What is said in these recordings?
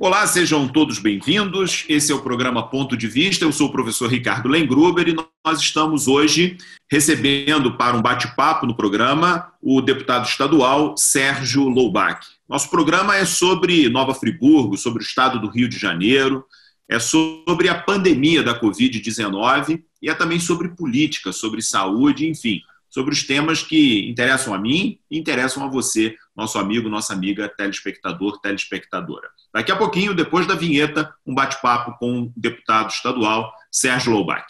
Olá, sejam todos bem-vindos. Esse é o programa Ponto de Vista. Eu sou o professor Ricardo Lengruber e nós estamos hoje recebendo para um bate-papo no programa o deputado estadual Sérgio Loubach. Nosso programa é sobre Nova Friburgo, sobre o estado do Rio de Janeiro, é sobre a pandemia da Covid-19 e é também sobre política, sobre saúde, enfim, sobre os temas que interessam a mim e interessam a você, nosso amigo, nossa amiga, telespectador, telespectadora. Daqui a pouquinho, depois da vinheta, um bate-papo com o deputado estadual Sérgio Loubach.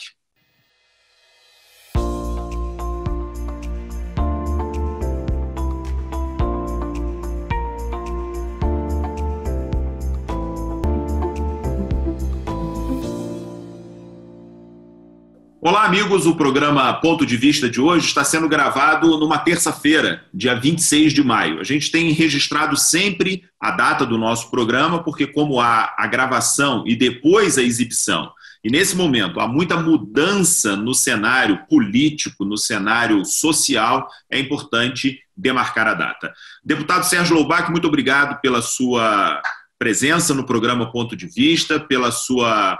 Olá, amigos. O programa Ponto de Vista de hoje está sendo gravado numa terça-feira, dia 26 de maio. A gente tem registrado sempre a data do nosso programa, porque como há a gravação e depois a exibição, e nesse momento há muita mudança no cenário político, no cenário social, é importante demarcar a data. Deputado Sérgio Loubach, muito obrigado pela sua presença no programa Ponto de Vista, pela sua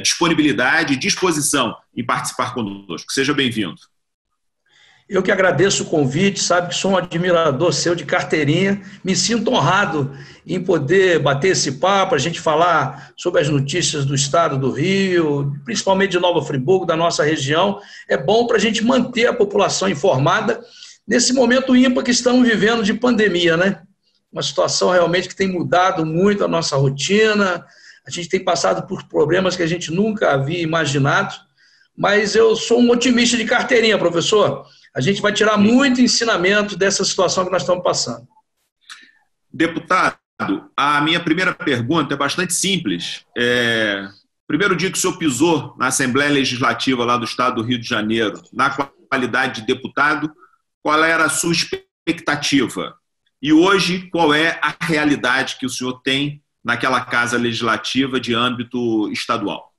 disponibilidade e disposição em participar conosco. Seja bem-vindo. Eu que agradeço o convite, sabe que sou um admirador seu de carteirinha, me sinto honrado em poder bater esse papo, a gente falar sobre as notícias do estado do Rio, principalmente de Nova Friburgo, da nossa região. É bom para a gente manter a população informada nesse momento ímpar que estamos vivendo de pandemia, né? Uma situação realmente que tem mudado muito a nossa rotina. A gente tem passado por problemas que a gente nunca havia imaginado, mas eu sou um otimista de carteirinha, professor. A gente vai tirar muito ensinamento dessa situação que nós estamos passando. Deputado, a minha primeira pergunta é bastante simples. Primeiro dia que o senhor pisou na Assembleia Legislativa lá do estado do Rio de Janeiro, na qualidade de deputado, qual era a sua expectativa? E hoje, qual é a realidade que o senhor tem naquela casa legislativa de âmbito estadual?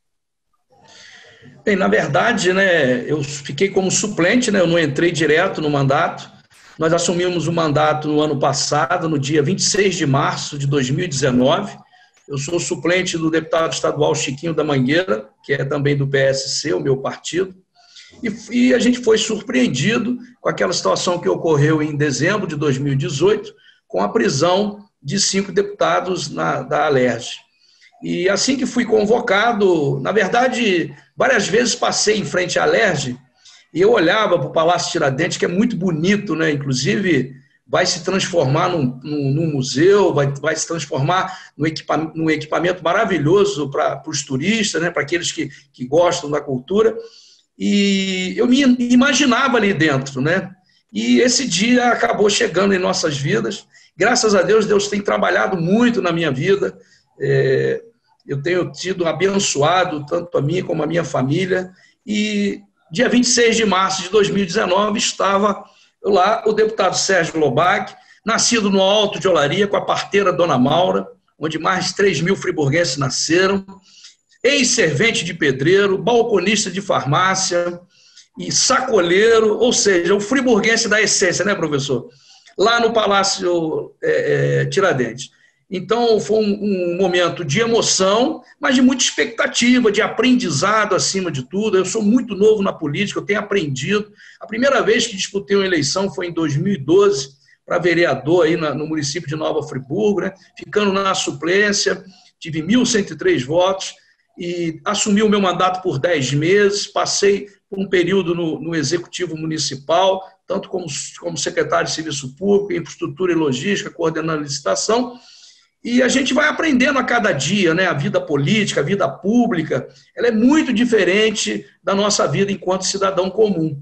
Bem, na verdade, né, eu fiquei como suplente, né, eu não entrei direto no mandato. Nós assumimos o mandato no ano passado, no dia 26 de março de 2019. Eu sou suplente do deputado estadual Chiquinho da Mangueira, que é também do PSC, o meu partido. E a gente foi surpreendido com aquela situação que ocorreu em dezembro de 2018, com a prisão de 5 deputados da Alerj. E assim que fui convocado, na verdade, várias vezes passei em frente à Alerj e eu olhava para o Palácio Tiradentes, que é muito bonito, né? Inclusive vai se transformar num museu, vai se transformar num equipamento maravilhoso para os turistas, né? Para aqueles que gostam da cultura. E eu me imaginava ali dentro, né? E esse dia acabou chegando em nossas vidas. Graças a Deus, Deus tem trabalhado muito na minha vida. Eu tenho sido abençoado, tanto a mim como a minha família. E dia 26 de março de 2019, estava lá o deputado Sérgio Loubach, nascido no Alto de Olaria, com a parteira Dona Maura, onde mais de 3 mil friburguenses nasceram, ex-servente de pedreiro, balconista de farmácia e sacoleiro, ou seja, o friburguense da essência, né, professor? Lá no Palácio Tiradentes. Então, foi um momento de emoção, mas de muita expectativa, de aprendizado acima de tudo. Eu sou muito novo na política, eu tenho aprendido. A primeira vez que disputei uma eleição foi em 2012, para vereador aí no município de Nova Friburgo, né? Ficando na suplência, tive 1.103 votos e assumi o meu mandato por 10 meses, passei por um período no Executivo Municipal, tanto como secretário de Serviço Público, Infraestrutura e Logística, coordenando a licitação, e a gente vai aprendendo a cada dia, né? A vida política, a vida pública, ela é muito diferente da nossa vida enquanto cidadão comum.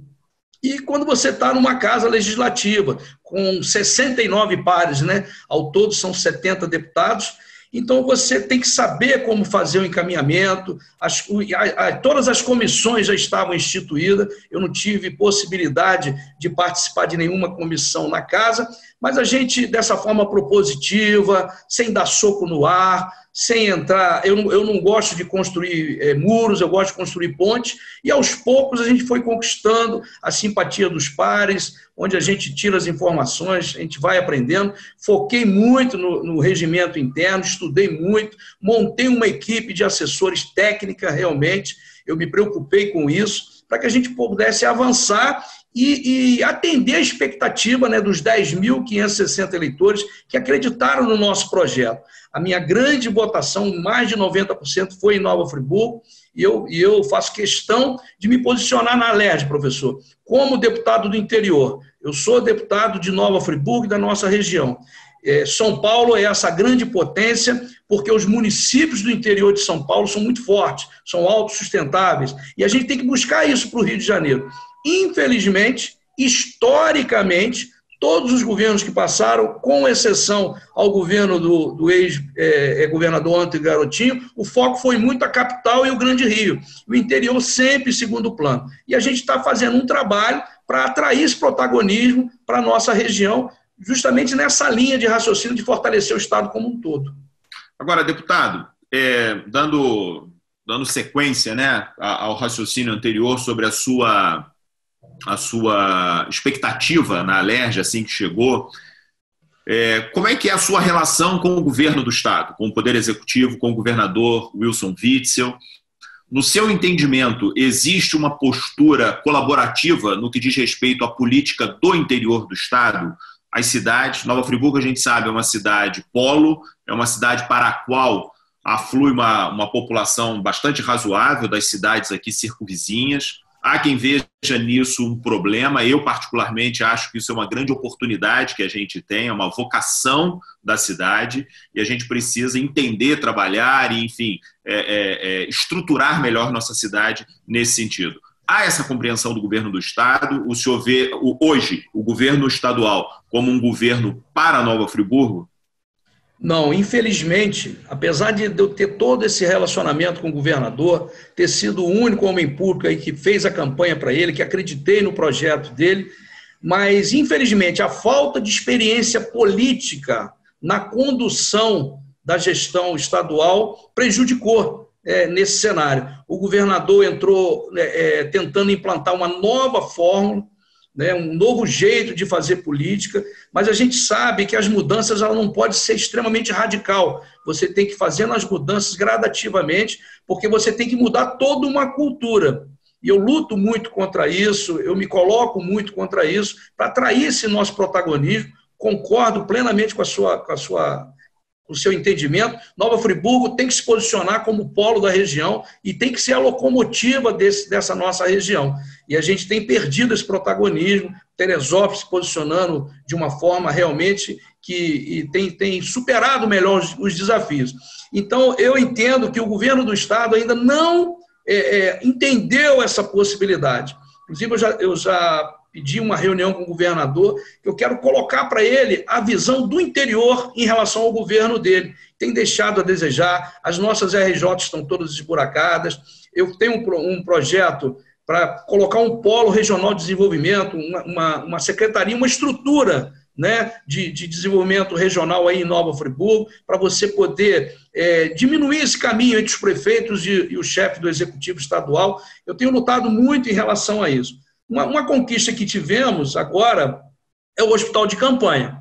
E quando você está numa casa legislativa, com 69 pares, né? Ao todo são 70 deputados, então você tem que saber como fazer o encaminhamento, todas as comissões já estavam instituídas, eu não tive possibilidade de participar de nenhuma comissão na casa, mas a gente, dessa forma propositiva, sem dar soco no ar, sem entrar... Eu não gosto de construir muros, eu gosto de construir pontes, e aos poucos a gente foi conquistando a simpatia dos pares, onde a gente tira as informações, a gente vai aprendendo. Foquei muito no regimento interno, estudei muito, montei uma equipe de assessores técnica, realmente, eu me preocupei com isso, para que a gente pudesse avançar e atender a expectativa, né, dos 10.560 eleitores que acreditaram no nosso projeto. A minha grande votação, mais de 90%, foi em Nova Friburgo, e eu faço questão de me posicionar na Alerj, professor, como deputado do interior. Eu sou deputado de Nova Friburgo e da nossa região. São Paulo é essa grande potência, porque os municípios do interior de São Paulo são muito fortes, são autossustentáveis, e a gente tem que buscar isso para o Rio de Janeiro. Infelizmente, historicamente, todos os governos que passaram, com exceção ao governo do ex-governador Antônio Garotinho, o foco foi muito a capital e o Grande Rio. O interior sempre em segundo plano. E a gente está fazendo um trabalho para atrair esse protagonismo para a nossa região, justamente nessa linha de raciocínio de fortalecer o Estado como um todo. Agora, deputado, dando sequência, né, ao raciocínio anterior sobre a sua expectativa na Alerj, assim que chegou, como é que é a sua relação com o governo do Estado, com o Poder Executivo, com o governador Wilson Witzel? No seu entendimento, existe uma postura colaborativa no que diz respeito à política do interior do Estado? As cidades, Nova Friburgo, a gente sabe, é uma cidade polo, é uma cidade para a qual aflui uma população bastante razoável das cidades aqui circunvizinhas. Há quem veja nisso um problema. Eu, particularmente, acho que isso é uma grande oportunidade que a gente tem, é uma vocação da cidade, e a gente precisa entender, trabalhar e, enfim, estruturar melhor nossa cidade nesse sentido. Há essa compreensão do governo do Estado? O senhor vê hoje o governo estadual como um governo para Nova Friburgo? Não, infelizmente, apesar de eu ter todo esse relacionamento com o governador, ter sido o único homem público aí que fez a campanha para ele, que acreditei no projeto dele, mas, infelizmente, a falta de experiência política na condução da gestão estadual prejudicou nesse cenário. O governador entrou tentando implantar uma nova fórmula, um novo jeito de fazer política, mas a gente sabe que as mudanças ela não podem ser extremamente radical. Você tem que fazer as mudanças gradativamente, porque você tem que mudar toda uma cultura. E eu luto muito contra isso, eu me coloco muito contra isso, para atrair esse nosso protagonismo. Concordo plenamente com o seu entendimento. Nova Friburgo tem que se posicionar como polo da região e tem que ser a locomotiva dessa nossa região. E a gente tem perdido esse protagonismo, Teresópolis se posicionando de uma forma realmente que tem superado melhor os desafios. Então, eu entendo que o governo do Estado ainda não entendeu essa possibilidade. Inclusive, eu já pedi uma reunião com o governador, que eu quero colocar para ele a visão do interior em relação ao governo dele. Tem deixado a desejar, as nossas RJ estão todas esburacadas, eu tenho um projeto para colocar um polo regional de desenvolvimento, uma secretaria, uma estrutura, né, de desenvolvimento regional aí em Nova Friburgo, para você poder diminuir esse caminho entre os prefeitos e o chefe do executivo estadual. Eu tenho lutado muito em relação a isso. Uma conquista que tivemos agora é o hospital de campanha,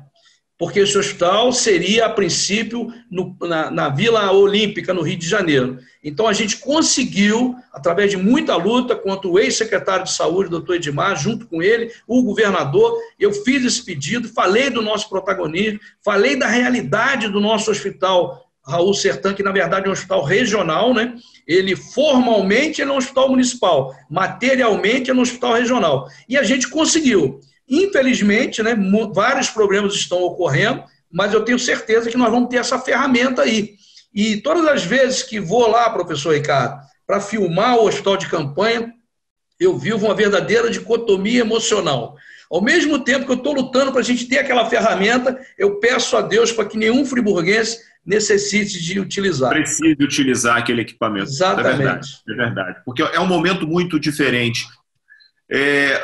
porque esse hospital seria, a princípio, na Vila Olímpica, no Rio de Janeiro. Então, a gente conseguiu, através de muita luta, contra o ex-secretário de Saúde, doutor Edmar, junto com ele, o governador, eu fiz esse pedido, falei do nosso protagonismo, falei da realidade do nosso hospital Raul Sertan, que na verdade é um hospital regional, né? Ele formalmente é um hospital municipal, materialmente é um hospital regional. E a gente conseguiu. Infelizmente, né, vários problemas estão ocorrendo, mas eu tenho certeza que nós vamos ter essa ferramenta aí. E todas as vezes que vou lá, professor Ricardo, para filmar o hospital de campanha, eu vivo uma verdadeira dicotomia emocional. Ao mesmo tempo que eu estou lutando para a gente ter aquela ferramenta, eu peço a Deus para que nenhum friburguense necessite de utilizar. Precise utilizar aquele equipamento. Exatamente. É verdade. Porque é um momento muito diferente.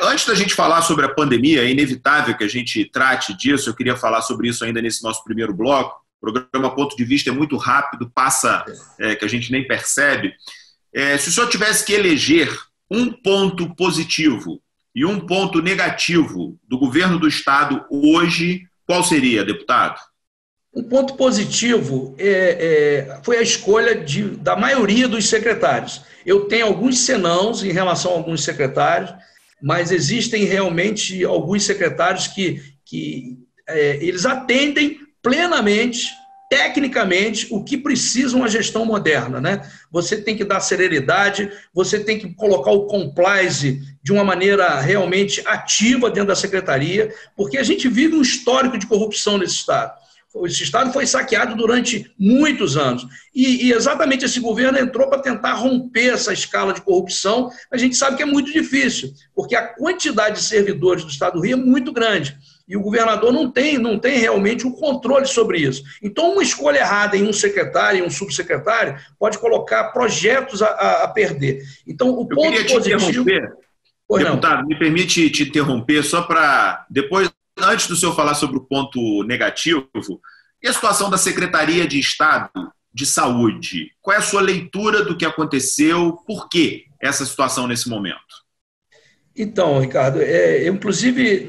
Antes da gente falar sobre a pandemia, é inevitável que a gente trate disso, eu queria falar sobre isso ainda nesse nosso primeiro bloco. O programa Ponto de Vista é muito rápido, passa que a gente nem percebe. Se o senhor tivesse que eleger um ponto positivo e um ponto negativo do governo do Estado hoje, qual seria, deputado? Um ponto positivo foi a escolha da maioria dos secretários. Eu tenho alguns senãos em relação a alguns secretários, mas existem realmente alguns secretários que eles atendem plenamente, tecnicamente, o que precisa uma gestão moderna, né? Você tem que dar celeridade, você tem que colocar o compliance de uma maneira realmente ativa dentro da secretaria, porque a gente vive um histórico de corrupção nesse Estado. Esse Estado foi saqueado durante muitos anos. E exatamente esse governo entrou para tentar romper essa escala de corrupção. A gente sabe que é muito difícil, porque a quantidade de servidores do Estado do Rio é muito grande. E o governador não tem realmente o controle sobre isso. Então, uma escolha errada em um secretário e um subsecretário pode colocar projetos a perder. Então, o ponto positivo... Deputado, me permite te interromper só para depois... Antes do senhor falar sobre o ponto negativo, e a situação da Secretaria de Estado de Saúde? Qual é a sua leitura do que aconteceu? Por que essa situação nesse momento? Então, Ricardo, inclusive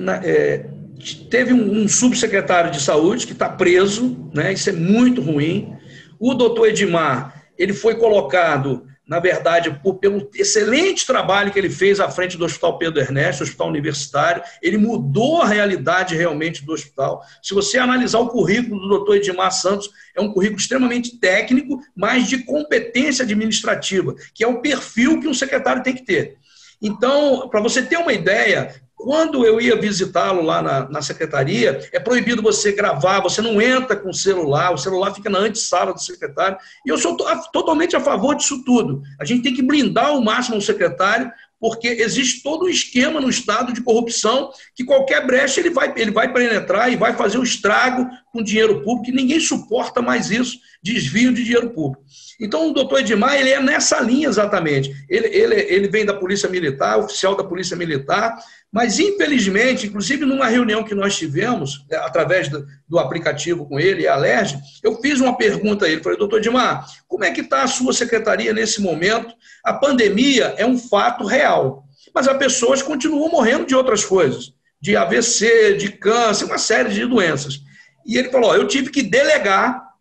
teve um subsecretário de Saúde que está preso, né? Isso é muito ruim. O doutor Edmar, ele foi colocado, na verdade, pelo excelente trabalho que ele fez à frente do Hospital Pedro Ernesto, Hospital Universitário. Ele mudou a realidade realmente do hospital. Se você analisar o currículo do doutor Edmar Santos, é um currículo extremamente técnico, mas de competência administrativa, que é o perfil que um secretário tem que ter. Então, para você ter uma ideia, quando eu ia visitá-lo lá na secretaria, é proibido você gravar, você não entra com o celular fica na antessala do secretário, e eu sou totalmente a favor disso tudo. A gente tem que blindar ao máximo o secretário, porque existe todo um esquema no Estado de corrupção, que qualquer brecha ele vai penetrar e vai fazer um estrago com dinheiro público, e ninguém suporta mais isso, desvio de dinheiro público. Então, o doutor Edmar, ele é nessa linha exatamente. Ele vem da Polícia Militar, oficial da Polícia Militar, mas, infelizmente, inclusive numa reunião que nós tivemos, através do aplicativo com ele e a Alerj, eu fiz uma pergunta a ele, falei, doutor Edmar, como é que está a sua secretaria nesse momento? A pandemia é um fato real, mas as pessoas continuam morrendo de outras coisas, de AVC, de câncer, uma série de doenças. E ele falou, eu tive que delegar,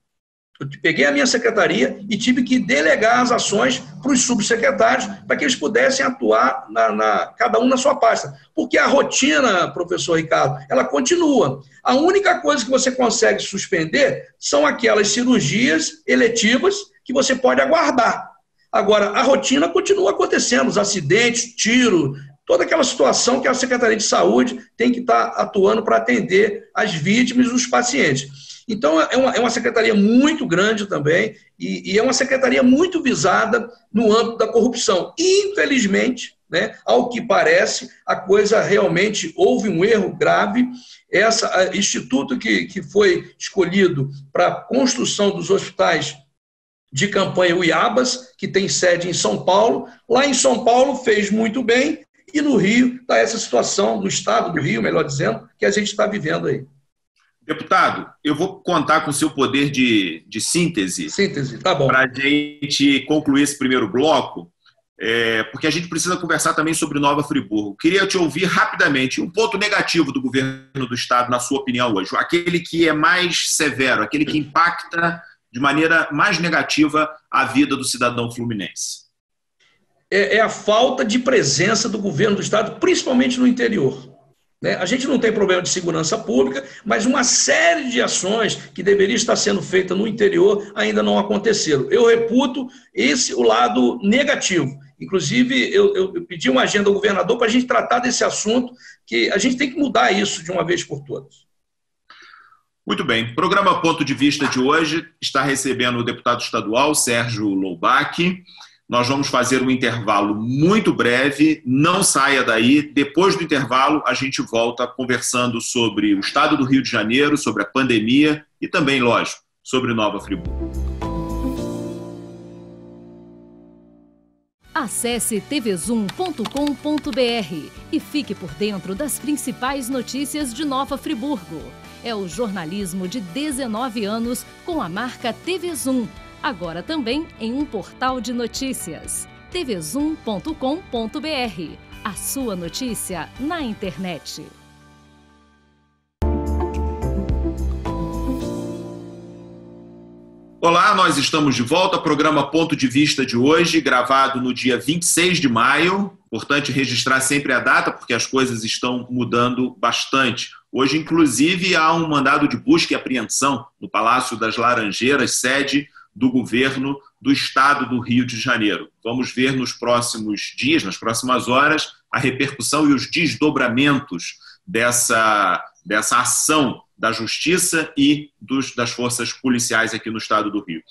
eu peguei a minha secretaria e tive que delegar as ações para os subsecretários para que eles pudessem atuar cada um na sua pasta. Porque a rotina, professor Ricardo, ela continua. A única coisa que você consegue suspender são aquelas cirurgias eletivas que você pode aguardar. Agora, a rotina continua acontecendo, os acidentes, tiro, toda aquela situação que a Secretaria de Saúde tem que estar atuando para atender as vítimas e os pacientes. Então, é uma secretaria muito grande também e é uma secretaria muito visada no âmbito da corrupção. Infelizmente, né, ao que parece, a coisa realmente houve um erro grave. Esse instituto que foi escolhido para a construção dos hospitais de campanha Uiabas, que tem sede em São Paulo, lá em São Paulo fez muito bem e no Rio está essa situação, no estado do Rio, melhor dizendo, que a gente está vivendo aí. Deputado, eu vou contar com o seu poder de síntese. Síntese, tá bom. Para a gente concluir esse primeiro bloco, porque a gente precisa conversar também sobre Nova Friburgo. Queria te ouvir rapidamente um ponto negativo do governo do Estado, na sua opinião, hoje. Aquele que é mais severo, aquele que impacta de maneira mais negativa a vida do cidadão fluminense. É a falta de presença do governo do Estado, principalmente no interior. A gente não tem problema de segurança pública, mas uma série de ações que deveria estar sendo feita no interior ainda não aconteceram. Eu reputo o lado negativo. Inclusive, eu pedi uma agenda ao governador para a gente tratar desse assunto, que a gente tem que mudar isso de uma vez por todas. Muito bem. Programa Ponto de Vista de hoje está recebendo o deputado estadual Sérgio Loubach. Nós vamos fazer um intervalo muito breve, não saia daí. Depois do intervalo, a gente volta conversando sobre o estado do Rio de Janeiro, sobre a pandemia e também, lógico, sobre Nova Friburgo. Acesse tvzoom.com.br e fique por dentro das principais notícias de Nova Friburgo. É o jornalismo de 19 anos com a marca TV Zoom, agora também em um portal de notícias. tvzoom.com.br. A sua notícia na internet. Olá, nós estamos de volta ao programa Ponto de Vista de hoje, gravado no dia 26 de maio. Importante registrar sempre a data, porque as coisas estão mudando bastante. Hoje, inclusive, há um mandado de busca e apreensão no Palácio das Laranjeiras, sede do governo do estado do Rio de Janeiro. Vamos ver nos próximos dias, nas próximas horas, a repercussão e os desdobramentos dessa ação da Justiça e das forças policiais aqui no estado do Rio.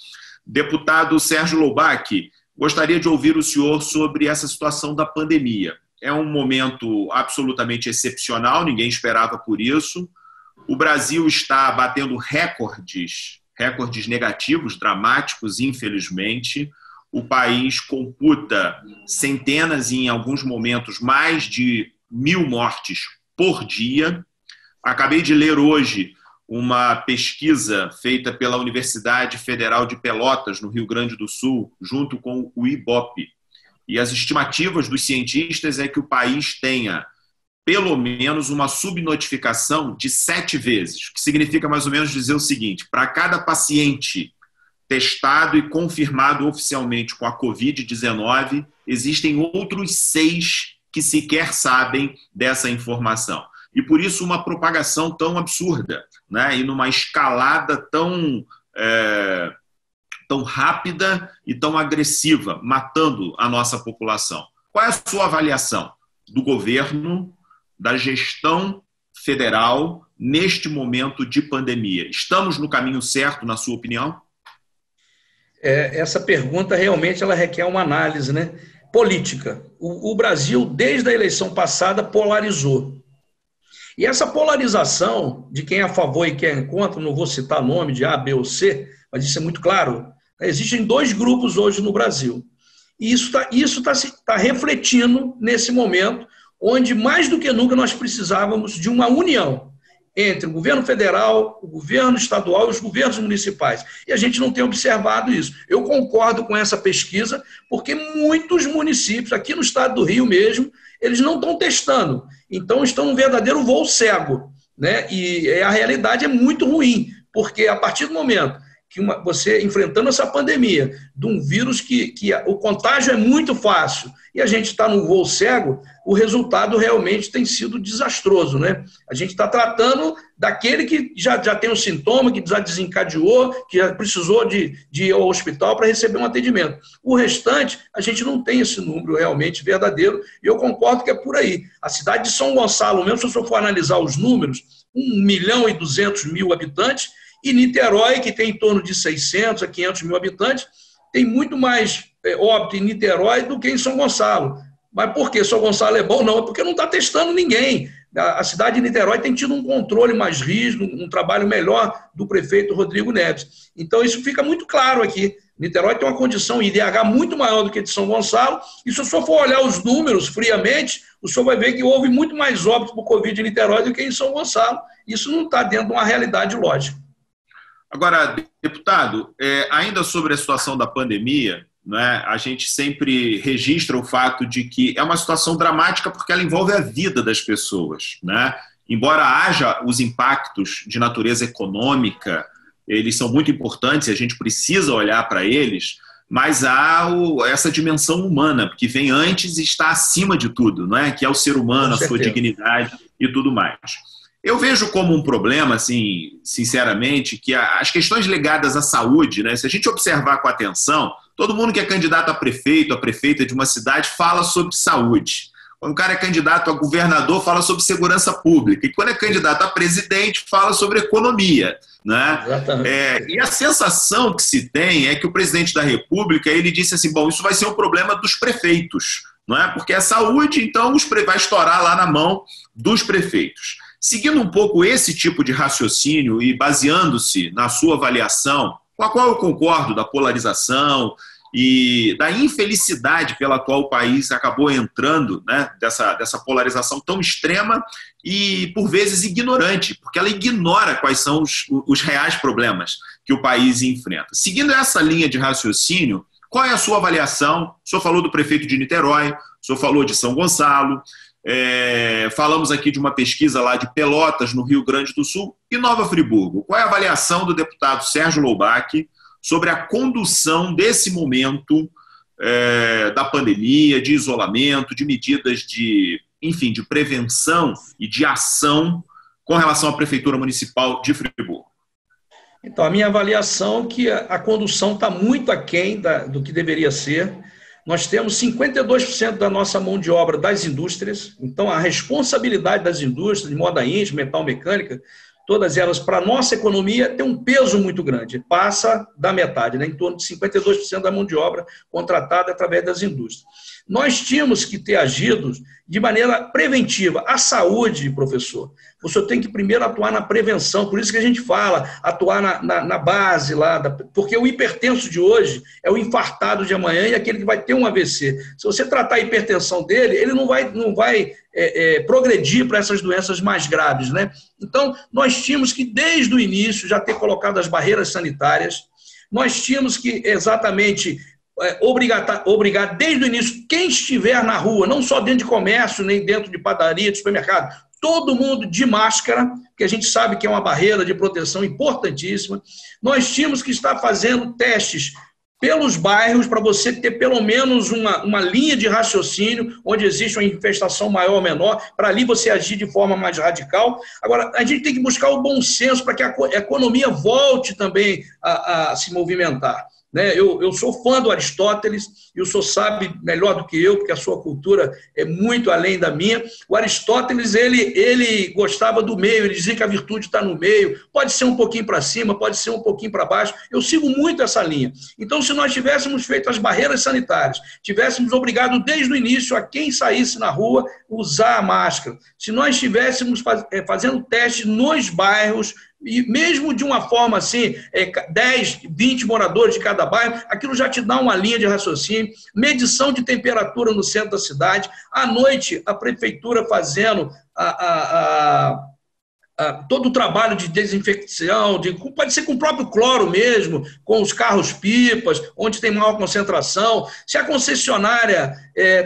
Deputado Sérgio Loubach, gostaria de ouvir o senhor sobre essa situação da pandemia. É um momento absolutamente excepcional, ninguém esperava por isso. O Brasil está batendo recordes negativos, dramáticos, infelizmente. O país computa centenas e, em alguns momentos, mais de 1.000 mortes por dia. Acabei de ler hoje uma pesquisa feita pela Universidade Federal de Pelotas, no Rio Grande do Sul, junto com o IBOP. E as estimativas dos cientistas é que o país tenha pelo menos uma subnotificação de 7 vezes, o que significa mais ou menos dizer o seguinte: para cada paciente testado e confirmado oficialmente com a Covid-19, existem outros 6 que sequer sabem dessa informação. E por isso uma propagação tão absurda, né? E numa escalada tão rápida e tão agressiva, matando a nossa população. Qual é a sua avaliação do governo, da gestão federal, neste momento de pandemia? Estamos no caminho certo, na sua opinião? Essa pergunta realmente ela requer uma análise, né? Política. O Brasil, desde a eleição passada, polarizou. E essa polarização de quem é a favor e quem é contra, não vou citar nome de A, B ou C, mas isso é muito claro, existem 2 grupos hoje no Brasil. E isso está refletindo nesse momento, onde mais do que nunca nós precisávamos de uma união entre o governo federal, o governo estadual e os governos municipais. E a gente não tem observado isso. Eu concordo com essa pesquisa, porque muitos municípios, aqui no estado do Rio mesmo, eles não estão testando. Então, estão num verdadeiro voo cego, né? E a realidade é muito ruim, porque a partir do momento que você, enfrentando essa pandemia, de um vírus que o contágio é muito fácil, e a gente está no voo cego, o resultado realmente tem sido desastroso, né? A gente está tratando daquele que já tem um sintoma, que já desencadeou, que já precisou de ir ao hospital para receber um atendimento. O restante, a gente não tem esse número realmente verdadeiro, e eu concordo que é por aí. A cidade de São Gonçalo, mesmo se eu for analisar os números, 1.200.000 habitantes, e Niterói, que tem em torno de 600 a 500 mil habitantes, tem muito mais óbito em Niterói do que em São Gonçalo. Mas por que São Gonçalo é bom? Não, é porque não está testando ninguém. A cidade de Niterói tem tido um controle mais rígido, um trabalho melhor do prefeito Rodrigo Neves. Então, isso fica muito claro aqui. Niterói tem uma condição IDH muito maior do que de São Gonçalo, e se o senhor for olhar os números friamente, o senhor vai ver que houve muito mais óbitos por Covid em Niterói do que em São Gonçalo. Isso não está dentro de uma realidade lógica. Agora, deputado, ainda sobre a situação da pandemia, né, a gente sempre registra o fato de que é uma situação dramática porque ela envolve a vida das pessoas, né? Embora haja os impactos de natureza econômica, eles são muito importantes e a gente precisa olhar para eles, mas há essa dimensão humana, que vem antes e está acima de tudo, né? Que é o ser humano, a sua dignidade e tudo mais. Eu vejo como um problema, assim, sinceramente, que as questões ligadas à saúde, né, se a gente observar com atenção, todo mundo que é candidato a prefeito, a prefeita de uma cidade, fala sobre saúde. Quando o cara é candidato a governador, fala sobre segurança pública. E quando é candidato a presidente, fala sobre economia, né? E a sensação que se tem é que o presidente da República, ele disse assim, bom, isso vai ser um problema dos prefeitos, não é? Porque é saúde, então vai estourar lá na mão dos prefeitos. Seguindo um pouco esse tipo de raciocínio e baseando-se na sua avaliação, com a qual eu concordo, da polarização, e da infelicidade pela qual o país acabou entrando, né, dessa polarização tão extrema e, por vezes, ignorante, porque ela ignora quais são os reais problemas que o país enfrenta. Seguindo essa linha de raciocínio, qual é a sua avaliação? O senhor falou do prefeito de Niterói, o senhor falou de São Gonçalo, falamos aqui de uma pesquisa lá de Pelotas, no Rio Grande do Sul, e Nova Friburgo. Qual é a avaliação do deputado Sérgio Loubach sobre a condução desse momento da pandemia, de isolamento, de medidas de prevenção e de ação com relação à Prefeitura Municipal de Friburgo? Então, a minha avaliação é que a condução está muito aquém do que deveria ser. Nós temos 52% da nossa mão de obra das indústrias, então a responsabilidade das indústrias, de moda íntima, metal mecânica, todas elas, para a nossa economia, tem um peso muito grande, passa da metade, né? Em torno de 52% da mão de obra contratada através das indústrias. Nós tínhamos que ter agido de maneira preventiva. A saúde, professor, o senhor tem que primeiro atuar na prevenção, por isso que a gente fala, atuar na base lá, porque o hipertenso de hoje é o infartado de amanhã e aquele que vai ter um AVC. Se você tratar a hipertensão dele, ele não vai progredir para essas doenças mais graves, né? Então, nós tínhamos que, desde o início, já ter colocado as barreiras sanitárias, nós tínhamos que, exatamente, obrigar desde o início, quem estiver na rua, não só dentro de comércio, nem dentro de padaria, de supermercado, todo mundo de máscara, que a gente sabe que é uma barreira de proteção importantíssima. Nós tínhamos que estar fazendo testes pelos bairros, para você ter pelo menos uma linha de raciocínio, onde existe uma infestação maior ou menor, para ali você agir de forma mais radical. Agora, a gente tem que buscar o bom senso para que a economia volte também a se movimentar. Eu sou fã do Aristóteles, e o senhor sabe melhor do que eu, porque a sua cultura é muito além da minha. O Aristóteles, ele gostava do meio, ele dizia que a virtude está no meio, pode ser um pouquinho para cima, pode ser um pouquinho para baixo. Eu sigo muito essa linha. Então, se nós tivéssemos feito as barreiras sanitárias, tivéssemos obrigado desde o início a quem saísse na rua usar a máscara, se nós estivéssemos fazendo testes nos bairros, e mesmo de uma forma assim, 10, 20 moradores de cada bairro, aquilo já te dá uma linha de raciocínio, medição de temperatura no centro da cidade, à noite a prefeitura fazendo todo o trabalho de desinfecção, pode ser com o próprio cloro mesmo, com os carros-pipas, onde tem maior concentração. Se a concessionária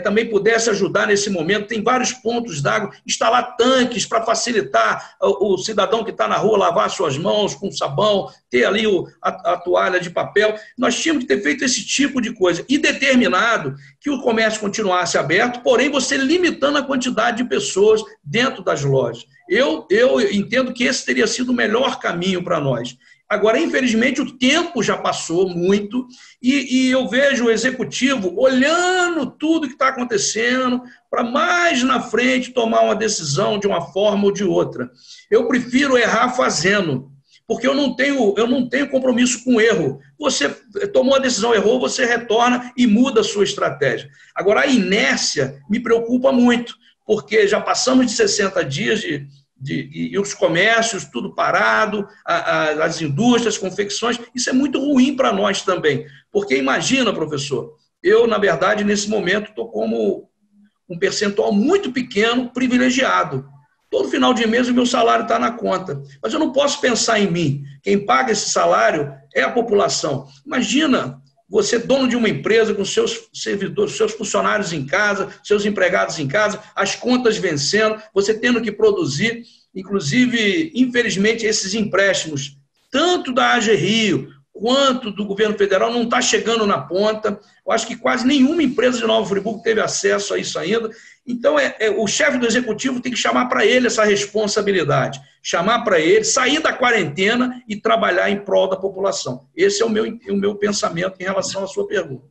também pudesse ajudar nesse momento, tem vários pontos d'água, instalar tanques para facilitar o cidadão que está na rua lavar suas mãos com sabão, ter ali a toalha de papel. Nós tínhamos que ter feito esse tipo de coisa e determinado que o comércio continuasse aberto, porém você limitando a quantidade de pessoas dentro das lojas. Eu entendo que esse teria sido o melhor caminho para nós. Agora, infelizmente, o tempo já passou muito e eu vejo o executivo olhando tudo que está acontecendo para mais na frente tomar uma decisão de uma forma ou de outra. Eu prefiro errar fazendo, porque eu não tenho compromisso com o erro. Você tomou a decisão, errou, você retorna e muda a sua estratégia. Agora, a inércia me preocupa muito, porque já passamos de 60 dias e os comércios, tudo parado, as indústrias, as confecções, isso é muito ruim para nós também. Porque imagina, professor, eu, na verdade, nesse momento, estou como um percentual muito pequeno, privilegiado. Todo final de mês o meu salário está na conta. Mas eu não posso pensar em mim. Quem paga esse salário é a população. Imagina você, dono de uma empresa, com seus servidores, seus funcionários em casa, seus empregados em casa, as contas vencendo, você tendo que produzir. Inclusive, infelizmente, esses empréstimos, tanto da AGE Rio quanto do governo federal, não está chegando na ponta. Eu acho que quase nenhuma empresa de Nova Friburgo teve acesso a isso ainda. Então, o chefe do executivo tem que chamar para ele essa responsabilidade, chamar para ele, sair da quarentena e trabalhar em prol da população. Esse é o meu pensamento em relação à sua pergunta.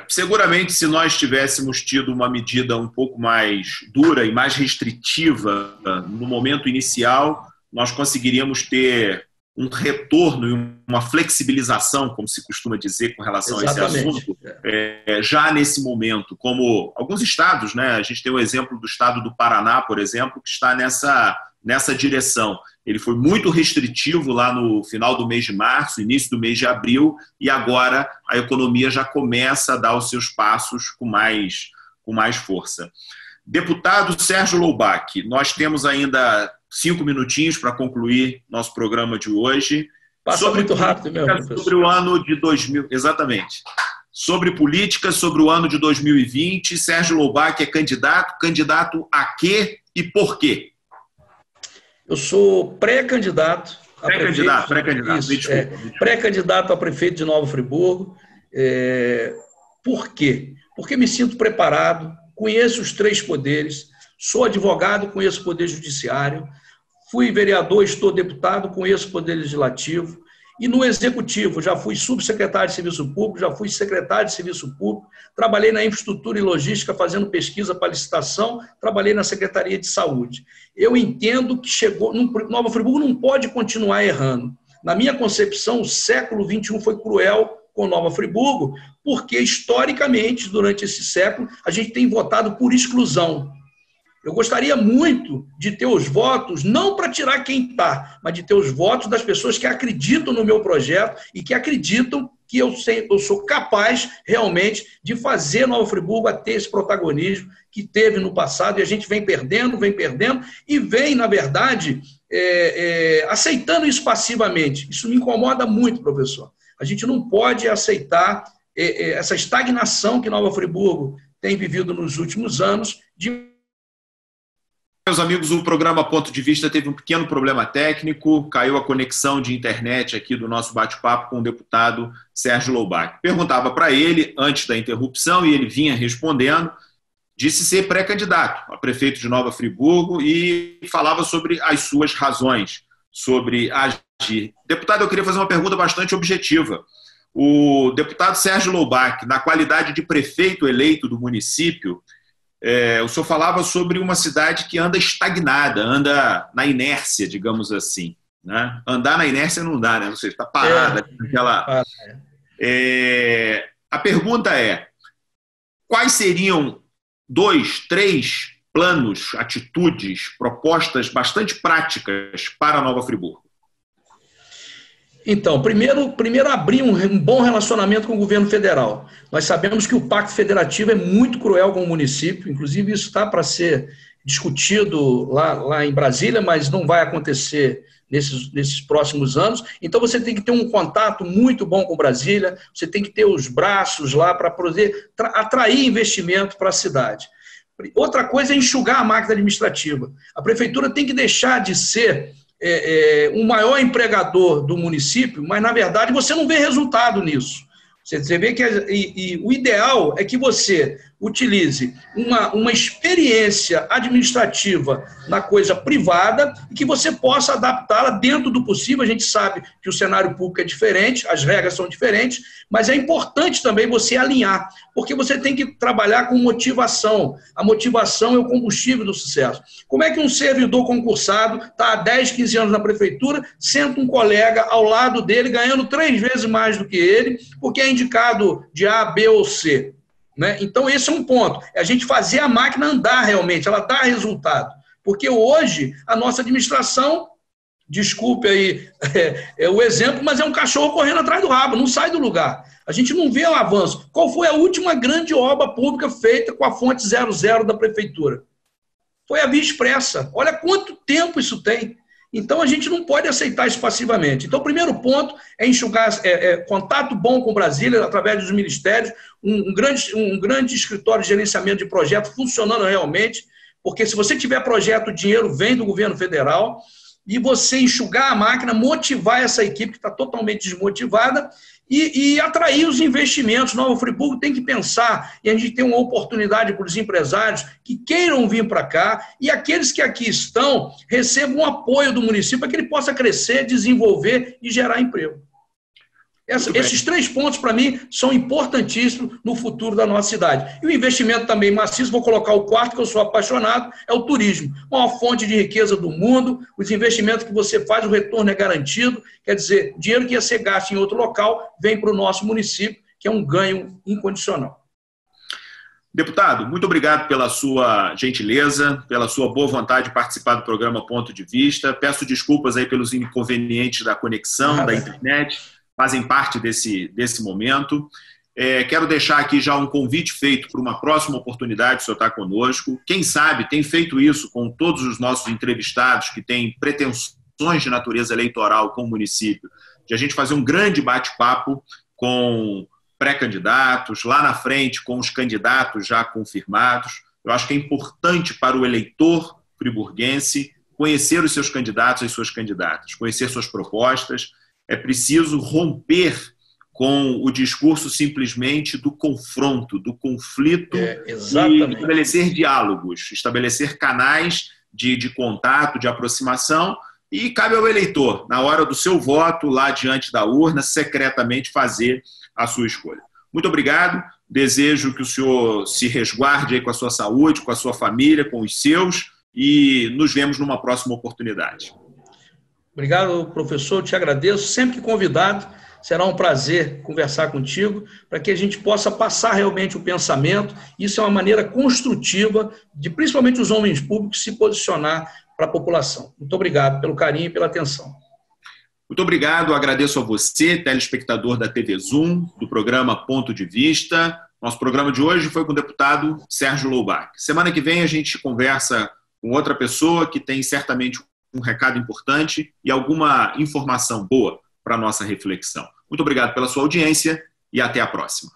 Seguramente, se nós tivéssemos tido uma medida um pouco mais dura e mais restritiva no momento inicial, nós conseguiríamos ter um retorno e uma flexibilização, como se costuma dizer, com relação Exatamente. A esse assunto, já nesse momento, como alguns estados, né? A gente tem o exemplo do estado do Paraná, por exemplo, que está nessa direção. Ele foi muito restritivo lá no final do mês de março, início do mês de abril, e agora a economia já começa a dar os seus passos com mais força. Deputado Sérgio Loubach, nós temos ainda 5 minutinhos para concluir nosso programa de hoje. Passa muito rápido mesmo, sobre o ano de 2000, exatamente. Sobre política, sobre o ano de 2020, Sérgio Loubach é candidato a quê e por quê? Eu sou pré-candidato. Pré-candidato. Pré-candidato a prefeito de Nova Friburgo. Por quê? Porque me sinto preparado, conheço os 3 poderes, sou advogado, conheço o poder judiciário, fui vereador, estou deputado, conheço o poder legislativo, e no executivo já fui subsecretário de Serviço Público, já fui secretário de Serviço Público, trabalhei na infraestrutura e logística fazendo pesquisa para licitação, trabalhei na Secretaria de Saúde. Eu entendo que Nova Friburgo não pode continuar errando. Na minha concepção, o século XXI foi cruel com Nova Friburgo, porque historicamente, durante esse século, a gente tem votado por exclusão. Eu gostaria muito de ter os votos, não para tirar quem está, mas de ter os votos das pessoas que acreditam no meu projeto e que acreditam que eu sou capaz realmente de fazer Nova Friburgo a ter esse protagonismo que teve no passado, e a gente vem perdendo, e vem, na verdade, aceitando isso passivamente. Isso me incomoda muito, professor. A gente não pode aceitar essa estagnação que Nova Friburgo tem vivido nos últimos anos. Meus amigos, o programa Ponto de Vista teve um pequeno problema técnico, caiu a conexão de internet aqui do nosso bate-papo com o deputado Sérgio Loubach. Perguntava para ele, antes da interrupção, e ele vinha respondendo, disse ser pré-candidato a prefeito de Nova Friburgo e falava sobre as suas razões, sobre agir. Deputado, eu queria fazer uma pergunta bastante objetiva. O deputado Sérgio Loubach, na qualidade de prefeito eleito do município, o senhor falava sobre uma cidade que anda estagnada, anda na inércia, digamos assim. Né? Andar na inércia não dá, né? Ou seja, está parada. A pergunta é, quais seriam 2, 3 planos, atitudes, propostas bastante práticas para Nova Friburgo? Então, primeiro abrir um bom relacionamento com o governo federal. Nós sabemos que o Pacto Federativo é muito cruel com o município, inclusive isso está para ser discutido lá em Brasília, mas não vai acontecer nesses próximos anos. Então, você tem que ter um contato muito bom com Brasília, você tem que ter os braços lá para poder atrair investimento para a cidade. Outra coisa é enxugar a máquina administrativa. A prefeitura tem que deixar de ser o maior empregador do município, mas, na verdade, você não vê resultado nisso. Você vê que o ideal é que você utilize uma experiência administrativa na coisa privada e que você possa adaptá-la dentro do possível. A gente sabe que o cenário público é diferente, as regras são diferentes, mas é importante também você alinhar, porque você tem que trabalhar com motivação. A motivação é o combustível do sucesso. Como é que um servidor concursado está há 10, 15 anos na prefeitura, senta um colega ao lado dele, ganhando 3 vezes mais do que ele, porque é indicado de A, B ou C? Né? Então, esse é um ponto. É a gente fazer a máquina andar realmente, ela dá resultado. Porque hoje, a nossa administração, desculpe aí o exemplo, mas é um cachorro correndo atrás do rabo, não sai do lugar. A gente não vê o avanço. Qual foi a última grande obra pública feita com a fonte 00 da prefeitura? Foi a Via Expressa. Olha quanto tempo isso tem. Então, a gente não pode aceitar isso passivamente. Então, o primeiro ponto é enxugar contato bom com Brasília, através dos ministérios, um grande escritório de gerenciamento de projeto funcionando realmente, porque se você tiver projeto, o dinheiro vem do governo federal, e você enxugar a máquina, motivar essa equipe que está totalmente desmotivada e atrair os investimentos. Nova Friburgo tem que pensar, e a gente tem uma oportunidade para os empresários que queiram vir para cá, e aqueles que aqui estão recebam um apoio do município para que ele possa crescer, desenvolver e gerar emprego. Esses 3 pontos, para mim, são importantíssimos no futuro da nossa cidade. E o investimento também maciço, vou colocar o 4º, que eu sou apaixonado, é o turismo. Uma fonte de riqueza do mundo, os investimentos que você faz, o retorno é garantido, quer dizer, dinheiro que ia ser gasto em outro local, vem para o nosso município, que é um ganho incondicional. Deputado, muito obrigado pela sua gentileza, pela sua boa vontade de participar do programa Ponto de Vista. Peço desculpas aí pelos inconvenientes da conexão, da internet, fazem parte desse momento. Quero deixar aqui já um convite feito para uma próxima oportunidade, o senhor está conosco. Quem sabe tem feito isso com todos os nossos entrevistados que têm pretensões de natureza eleitoral com o município, de a gente fazer um grande bate-papo com pré-candidatos, lá na frente com os candidatos já confirmados. Eu acho que é importante para o eleitor friburguense conhecer os seus candidatos e suas candidatas, conhecer suas propostas. É preciso romper com o discurso simplesmente do confronto, do conflito, e estabelecer diálogos, estabelecer canais de contato, de aproximação, e cabe ao eleitor, na hora do seu voto, lá diante da urna, secretamente fazer a sua escolha. Muito obrigado, desejo que o senhor se resguarde aí com a sua saúde, com a sua família, com os seus, e nos vemos numa próxima oportunidade. Obrigado, professor, te agradeço. Sempre que convidado, será um prazer conversar contigo, para que a gente possa passar realmente o pensamento. Isso é uma maneira construtiva de, principalmente, os homens públicos se posicionar para a população. Muito obrigado pelo carinho e pela atenção. Muito obrigado, agradeço a você, telespectador da TV Zoom, do programa Ponto de Vista. Nosso programa de hoje foi com o deputado Sérgio Loubach. Semana que vem a gente conversa com outra pessoa que tem certamente um recado importante e alguma informação boa para a nossa reflexão. Muito obrigado pela sua audiência e até a próxima.